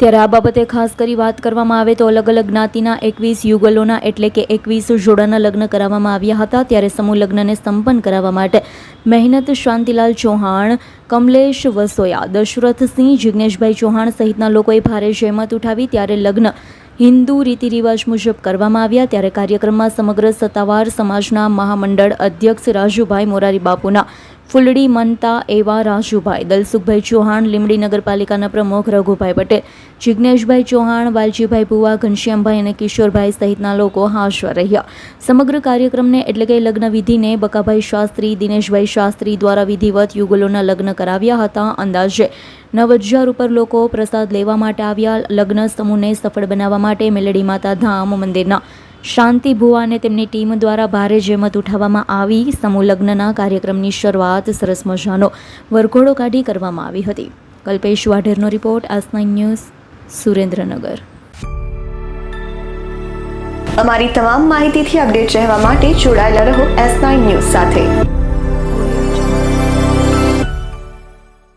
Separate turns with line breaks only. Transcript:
ત્યારે આ બાબતે ખાસ કરી વાત કરવામાં આવે તો અલગ અલગ જ્ઞાતિના 21 યુગલોના એટલે કે 21 જોડાના લગ્ન કરાવવામાં આવ્યા હતા। ત્યારે સમૂહ લગ્નને સંપન્ન કરાવવા માટે મહેનત શાંતિલાલ ચૌહાણ, કમલેશ વસોયા, દશરથસિંહ, જિગ્નેશભાઈ ચૌહાણ સહિતના લોકોએ ભારે જહેમત ઉઠાવી। ત્યારે લગ્ન હિન્દુ રીતિરિવાજ મુજબ કરવામાં આવ્યા। ત્યારે કાર્યક્રમમાં સમગ્ર સત્તાવાર સમાજના મહામંડળ અધ્યક્ષ રાજુભાઈ મોરારી બાપુના ફૂલડી મનતા એવા રાજુભાઈ, દલસુખભાઈ ચૌહાણ, લીંબડી નગરપાલિકાના પ્રમુખ રઘુભાઈ પટેલ, જિગ્નેશભાઈ ચૌહાણ, વાલજીભાઈ ભુવા, ઘનશ્યામભાઈ અને કિશોરભાઈ સહિતના લોકો હાજર રહ્યા। સમગ્ર કાર્યક્રમને એટલે કે લગ્ન વિધિને બકાભાઈ શાસ્ત્રી, દિનેશભાઈ શાસ્ત્રી દ્વારા વિધિવત યુગલોના લગ્ન કરાવ્યા હતા। અંદાજે 9,000 ઉપર લોકો પ્રસાદ લેવા માટે આવ્યા। લગ્ન સમૂહને સફળ બનાવવા માટે મેલડી માતા ધામ મંદિરના શાંતિ ભુવા અને તેમની ટીમ દ્વારા ભારે જહેમત ઉઠાવવામાં આવી। સમૂહ લગ્નના કાર્યક્રમની શરૂઆત સરસ મજાનો વરઘોડો કાઢી કરવામાં આવી હતી। કલ્પેશ વાઢેરનો રિપોર્ટ, આસ9 ન્યૂઝ, સુરેન્દ્રનગર।
અમારી તમામ માહિતીથી અપડેટ રહેવા માટે જોડાયેલા રહો S9 ન્યૂઝ સાથે।